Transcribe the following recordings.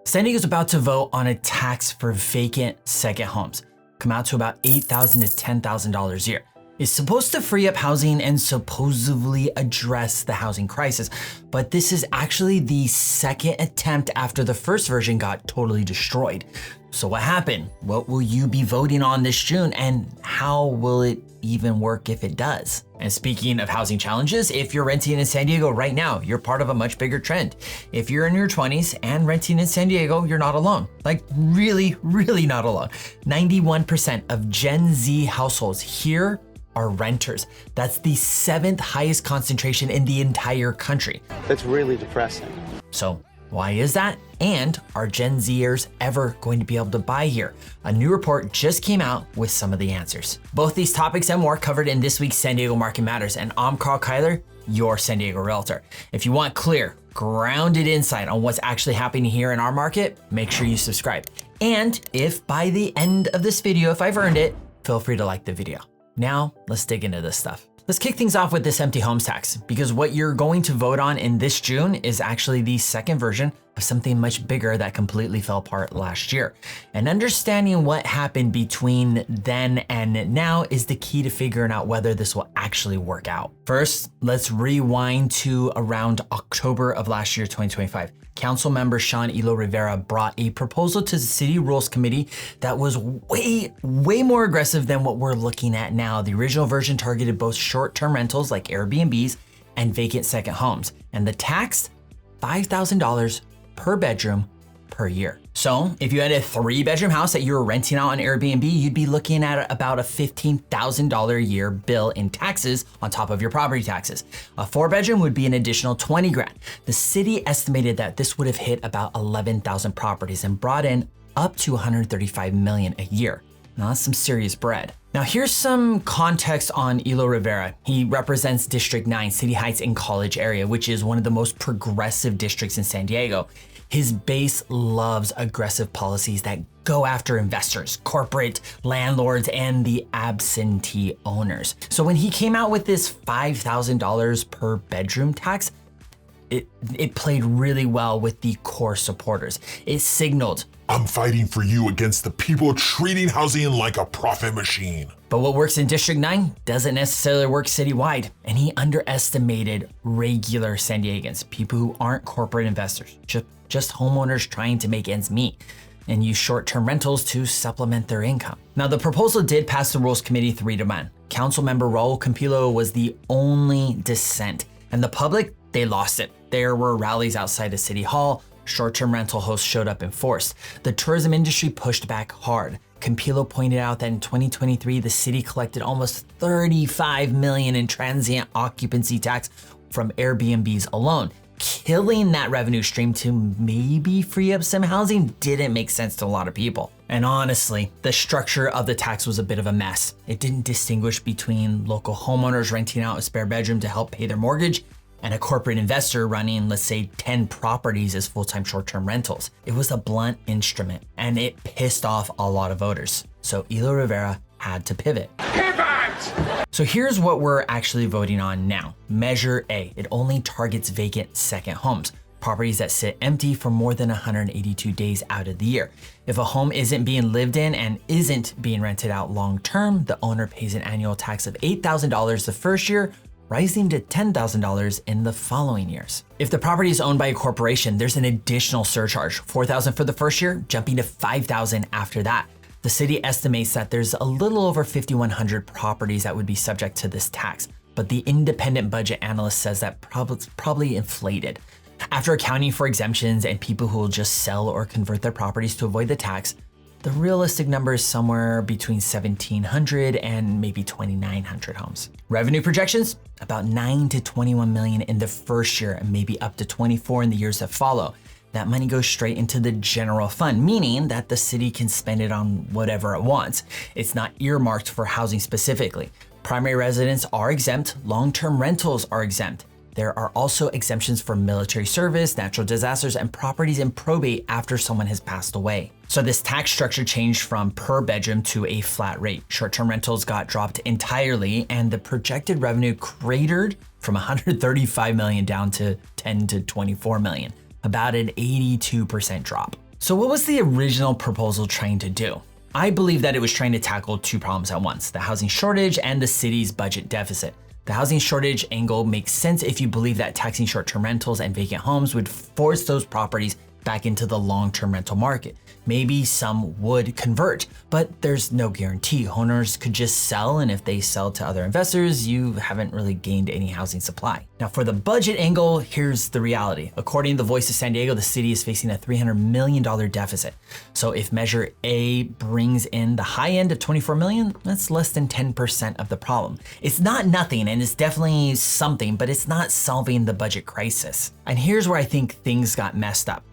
San Diego's about to vote on a tax for vacant second homes, come out to about $8,000 to $10,000 a year. It's supposed to free up housing and supposedly address the housing crisis, but this is actually the second attempt after the first version got totally destroyed. So what happened? What will you be voting on this June, and how will it even work if it does? And speaking of housing challenges, if you're renting in San Diego right now, you're part of a much bigger trend. If you're in your 20s and renting in San Diego, you're not alone. Like really, really not alone. 91% of Gen Z households here are renters. That's the 7th highest concentration in the entire country. That's really depressing. So why is that? And are Gen Zers ever going to be able to buy here? A new report just came out with some of the answers. Both these topics and more covered in this week's San Diego Market Matters, and I'm Karl, your San Diego realtor. If you want clear, grounded insight on what's actually happening here in our market, make sure you subscribe. And if by the end of this video, if I've earned it, feel free to like the video. Now, let's dig into this stuff. Let's kick things off with this empty homes tax, because what you're going to vote on in this June is actually the second version of something much bigger that completely fell apart last year. And understanding what happened between then and now is the key to figuring out whether this will actually work out. First, let's rewind to around October of last year, 2025. Council member Sean Elo-Rivera brought a proposal to the City Rules Committee that was way more aggressive than what we're looking at now. The original version targeted both short-term rentals like Airbnbs and vacant second homes, and the tax, $5,000 per bedroom per year. So if you had a 3-bedroom house that you were renting out on Airbnb, you'd be looking at about a $15,000 a year bill in taxes on top of your property taxes. A 4-bedroom would be an additional 20 grand. The city estimated that this would have hit about 11,000 properties and brought in up to 135 million a year. Now that's some serious bread. Now here's some context on Elo-Rivera. He represents District 9, City Heights and College area, which is one of the most progressive districts in San Diego. His base loves aggressive policies that go after investors, corporate landlords, and the absentee owners. So when he came out with this $5,000 per bedroom tax, it played really well with the core supporters. It signaled, I'm fighting for you against the people treating housing like a profit machine. But what works in District 9 doesn't necessarily work citywide, and he underestimated regular San Diegans, people who aren't corporate investors, just homeowners trying to make ends meet and use short-term rentals to supplement their income. Now, the proposal did pass the Rules Committee 3-1. Councilmember Raul Campillo was the only dissent, and the public, they lost it. There were rallies outside of City Hall. Short-term rental hosts showed up in force. The tourism industry pushed back hard. Campillo pointed out that in 2023, the city collected almost 35 million in transient occupancy tax from Airbnbs alone. Killing that revenue stream to maybe free up some housing didn't make sense to a lot of people. And honestly, the structure of the tax was a bit of a mess. It didn't distinguish between local homeowners renting out a spare bedroom to help pay their mortgage and a corporate investor running, let's say, 10 properties as full-time short-term rentals. It was a blunt instrument, and it pissed off a lot of voters. So Elo-Rivera had to pivot. So here's what we're actually voting on now. Measure A. It only targets vacant second homes, properties that sit empty for more than 182 days out of the year. If a home isn't being lived in and isn't being rented out long-term, the owner pays an annual tax of $8,000 the first year, rising to $10,000 in the following years. If the property is owned by a corporation, there's an additional surcharge, $4,000 for the first year, jumping to $5,000 after that. The city estimates that there's a little over 5,100 properties that would be subject to this tax, but the independent budget analyst says that probably inflated. After accounting for exemptions and people who will just sell or convert their properties to avoid the tax, the realistic number is somewhere between 1,700 and maybe 2,900 homes. Revenue projections, about 9 to 21 million in the first year and maybe up to 24 in the years that follow. That money goes straight into the general fund, meaning that the city can spend it on whatever it wants. It's not earmarked for housing specifically. Primary residents are exempt, long-term rentals are exempt. There are also exemptions for military service, natural disasters, and properties in probate after someone has passed away. So this tax structure changed from per bedroom to a flat rate. Short-term rentals got dropped entirely, and the projected revenue cratered from 135 million down to 10 to 24 million. about an 82% drop. So what was the original proposal trying to do? I believe that it was trying to tackle two problems at once, the housing shortage and the city's budget deficit. The housing shortage angle makes sense if you believe that taxing short-term rentals and vacant homes would force those properties back into the long-term rental market. Maybe some would convert, but there's no guarantee. Owners could just sell, and if they sell to other investors, you haven't really gained any housing supply. Now for the budget angle, here's the reality. According to the Voice of San Diego, the city is facing a $300 million deficit. So if Measure A brings in the high end of 24 million, that's less than 10% of the problem. It's not nothing, and it's definitely something, but it's not solving the budget crisis. And here's where I think things got messed up.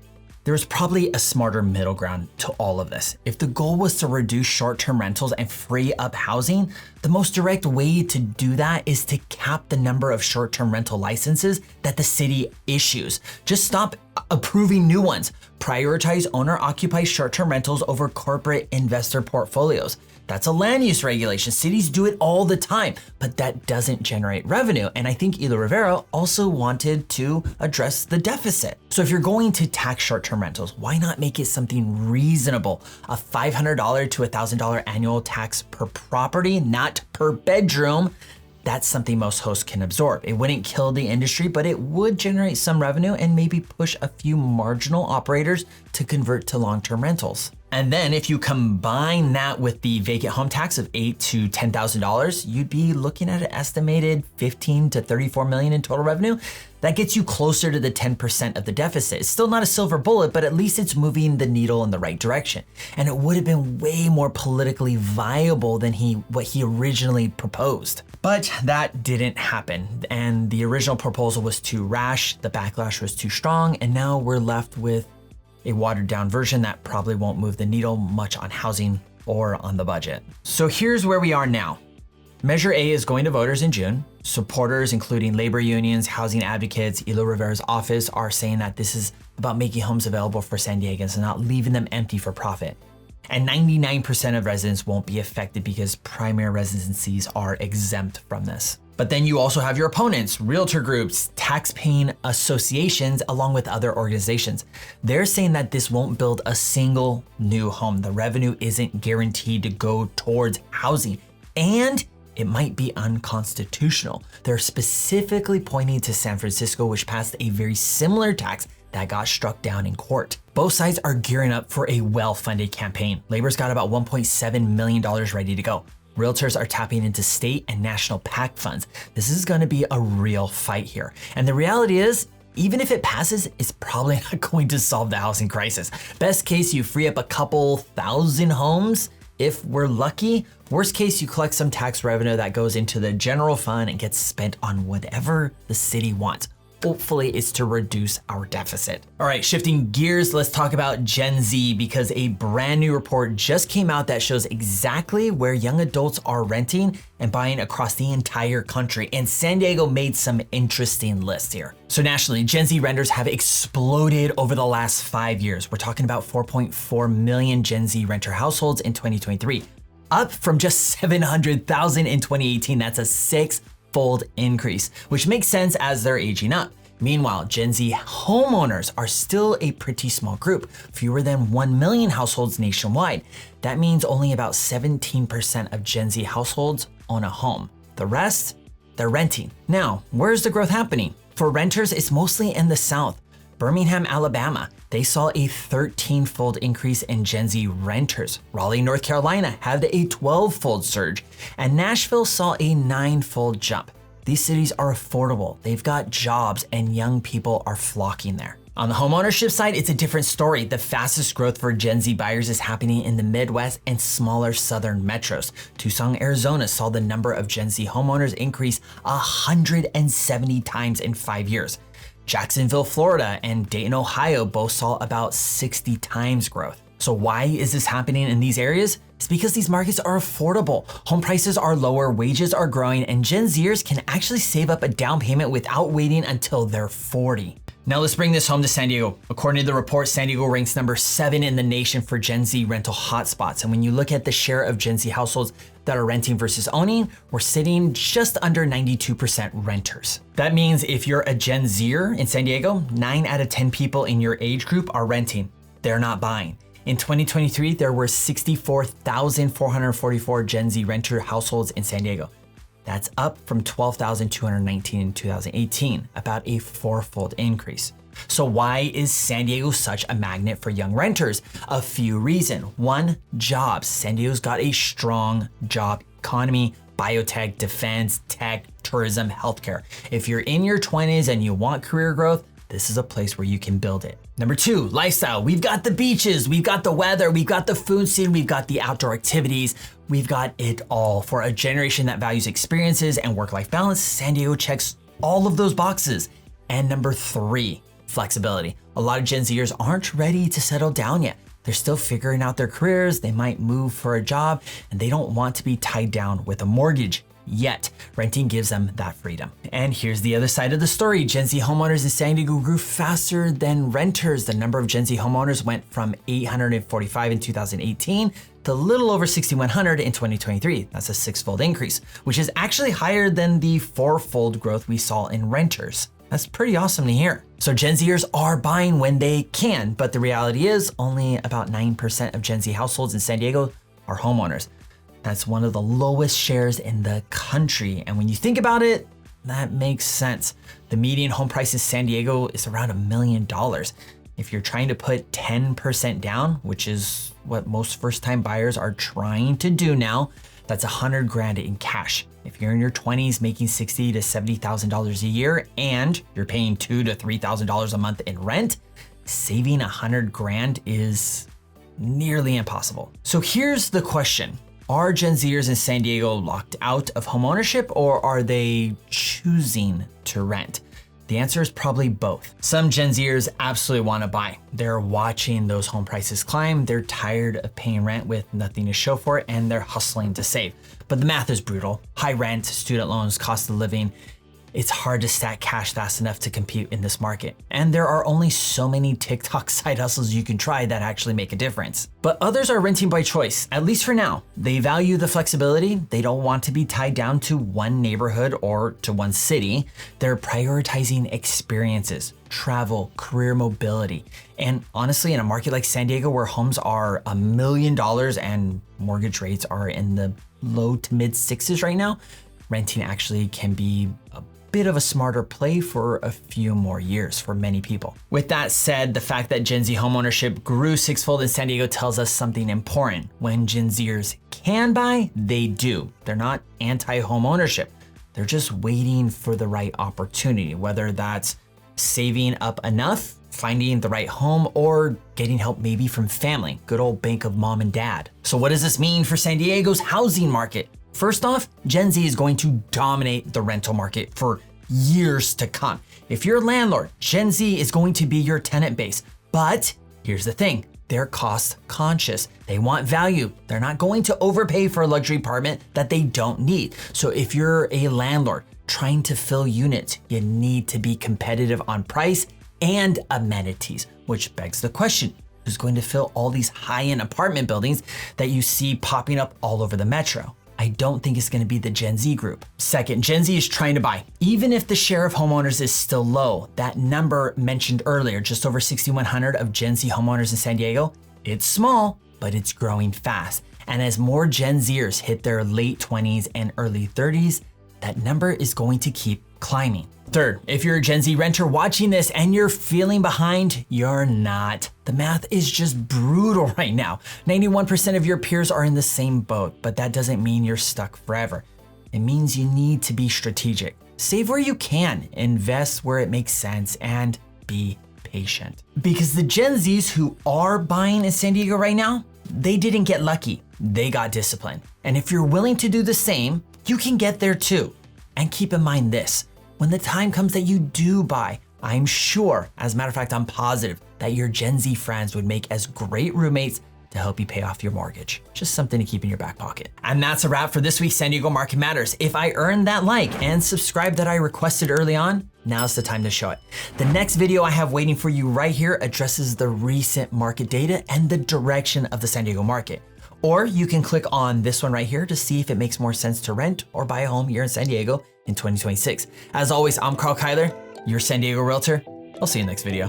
There was probably a smarter middle ground to all of this. If the goal was to reduce short-term rentals and free up housing, the most direct way to do that is to cap the number of short-term rental licenses that the city issues. Just stop approving new ones. Prioritize owner-occupied short-term rentals over corporate investor portfolios. That's a land use regulation. Cities do it all the time, but that doesn't generate revenue. And I think elo-rivera also wanted to address the deficit. So if you're going to tax short-term rentals, why not make it something reasonable? A $500 to $1,000 annual tax per property, not per bedroom. That's something most hosts can absorb. It wouldn't kill the industry, but it would generate some revenue and maybe push a few marginal operators to convert to long-term rentals. And then if you combine that with the vacant home tax of $8,000 to $10,000, you'd be looking at an estimated 15 to 34 million in total revenue. That gets you closer to the 10% of the deficit. It's still not a silver bullet, but at least it's moving the needle in the right direction. And it would have been way more politically viable than what he originally proposed. But that didn't happen. And the original proposal was too rash, the backlash was too strong, and now we're left with a watered down version that probably won't move the needle much on housing or on the budget. So here's where we are now. Measure A is going to voters in June. Supporters, including labor unions, housing advocates, elo-rivera's office, are saying that this is about making homes available for San Diegans and not leaving them empty for profit. And 99% of residents won't be affected because primary residencies are exempt from this. But then you also have your opponents, realtor groups, tax-paying associations, along with other organizations. They're saying that this won't build a single new home. The revenue isn't guaranteed to go towards housing, and it might be unconstitutional. They're specifically pointing to San Francisco, which passed a very similar tax that got struck down in court. Both sides are gearing up for a well-funded campaign. Labor's got about $1.7 million ready to go. Realtors are tapping into state and national PAC funds. This is going to be a real fight here. And the reality is, even if it passes, it's probably not going to solve the housing crisis. Best case, you free up a couple thousand homes if we're lucky. Worst case, you collect some tax revenue that goes into the general fund and gets spent on whatever the city wants. Hopefully it's to reduce our deficit. All right, shifting gears, let's talk about Gen Z, because a brand new report just came out that shows exactly where young adults are renting and buying across the entire country. And San Diego made some interesting lists here. So nationally, Gen Z renters have exploded over the last 5 years. We're talking about 4.4 million Gen Z renter households in 2023, up from just 700,000 in 2018. That's a six-fold increase, which makes sense as they're aging up. Meanwhile, Gen Z homeowners are still a pretty small group, fewer than 1 million households nationwide. That means only about 17% of Gen Z households own a home. The rest, they're renting. Now, where's the growth happening? For renters, it's mostly in the South. Birmingham, Alabama, they saw a 13-fold increase in Gen Z renters. Raleigh, North Carolina had a 12-fold surge, and Nashville saw a 9-fold jump. These cities are affordable, they've got jobs, and young people are flocking there. On the homeownership side, it's a different story. The fastest growth for Gen Z buyers is happening in the Midwest and smaller southern metros. Tucson, Arizona saw the number of Gen Z homeowners increase 170 times in 5 years. Jacksonville, Florida, and Dayton, Ohio both saw about 60 times growth. So why is this happening in these areas? It's because these markets are affordable. Home prices are lower, wages are growing, and Gen Zers can actually save up a down payment without waiting until they're 40. Now let's bring this home to San Diego. According to the report, San Diego ranks number 7 in the nation for Gen Z rental hotspots. And when you look at the share of Gen Z households that are renting versus owning, we're sitting just under 92% renters. That means if you're a Gen Zer in San Diego, 9 out of 10 people in your age group are renting. They're not buying. In 2023, there were 64,444 Gen Z renter households in San Diego. That's up from 12,219 in 2018, about a 4-fold increase. So why is San Diego such a magnet for young renters? A few reasons. 1, jobs. San Diego's got a strong job economy, biotech, defense, tech, tourism, healthcare. If you're in your 20s and you want career growth, this is a place where you can build it. Number 2, lifestyle. We've got the beaches, we've got the weather, we've got the food scene, we've got the outdoor activities. We've got it all. For a generation that values experiences and work-life balance, San Diego checks all of those boxes. And number 3, flexibility. A lot of Gen Zers aren't ready to settle down yet. They're still figuring out their careers, they might move for a job, and they don't want to be tied down with a mortgage. Yet, renting gives them that freedom. And here's the other side of the story. Gen Z homeowners in San Diego grew faster than renters. The number of Gen Z homeowners went from 845 in 2018 to a little over 6,100 in 2023. That's a 6-fold increase, which is actually higher than the 4-fold growth we saw in renters. That's pretty awesome to hear. So Gen Zers are buying when they can, but the reality is only about 9% of Gen Z households in San Diego are homeowners. That's one of the lowest shares in the country. And when you think about it, that makes sense. The median home price in San Diego is around $1 million. If you're trying to put 10% down, which is what most first-time buyers are trying to do now, that's $100,000 in cash. If you're in your 20s making $60,000 to $70,000 a year and you're paying $2,000 to $3,000 a month in rent, saving $100,000 is nearly impossible. So here's the question. Are Gen Zers in San Diego locked out of homeownership, or are they choosing to rent? The answer is probably both. Some Gen Zers absolutely want to buy. They're watching those home prices climb. They're tired of paying rent with nothing to show for it, and they're hustling to save. But the math is brutal. High rent, student loans, cost of living. It's hard to stack cash fast enough to compete in this market. And there are only so many TikTok side hustles you can try that actually make a difference. But others are renting by choice, at least for now. They value the flexibility. They don't want to be tied down to one neighborhood or to one city. They're prioritizing experiences, travel, career mobility. And honestly, in a market like San Diego where homes are $1 million and mortgage rates are in the low to mid 6s right now, renting actually can be a bit of a smarter play for a few more years for many people. With that said, the fact that Gen Z homeownership grew 6-fold in San Diego tells us something important. When Gen Zers can buy, they do. They're not anti-home ownership. They're just waiting for the right opportunity, whether that's saving up enough, finding the right home, or getting help maybe from family, good old bank of mom and dad. So what does this mean for San Diego's housing market? First off, Gen Z is going to dominate the rental market for years to come. If you're a landlord, Gen Z is going to be your tenant base. But here's the thing, they're cost conscious. They want value. They're not going to overpay for a luxury apartment that they don't need. So if you're a landlord trying to fill units, you need to be competitive on price and amenities, which begs the question, who's going to fill all these high-end apartment buildings that you see popping up all over the metro? I don't think it's going to be the Gen Z group. Second, Gen Z is trying to buy. Even if the share of homeowners is still low, that number mentioned earlier, just over 6,100 of Gen Z homeowners in San Diego, it's small, but it's growing fast. And as more Gen Zers hit their late 20s and early 30s, that number is going to keep climbing. Third, if you're a Gen Z renter watching this and you're feeling behind, you're not. The math is just brutal right now. 91% of your peers are in the same boat, but that doesn't mean you're stuck forever. It means you need to be strategic. Save where you can, invest where it makes sense, and be patient. Because the Gen Zs who are buying in San Diego right now, they didn't get lucky. They got disciplined. And if you're willing to do the same, you can get there too. And keep in mind this, when the time comes that you do buy, I'm sure, as a matter of fact, I'm positive that your Gen Z friends would make as great roommates to help you pay off your mortgage. Just something to keep in your back pocket. And that's a wrap for this week's San Diego Market Matters. If I earned that like and subscribe that I requested early on, now's the time to show it. The next video I have waiting for you right here addresses the recent market data and the direction of the San Diego market. Or you can click on this one right here to see if it makes more sense to rent or buy a home here in San Diego in 2026. As always, I'm Karl, your San Diego realtor. I'll see you next video.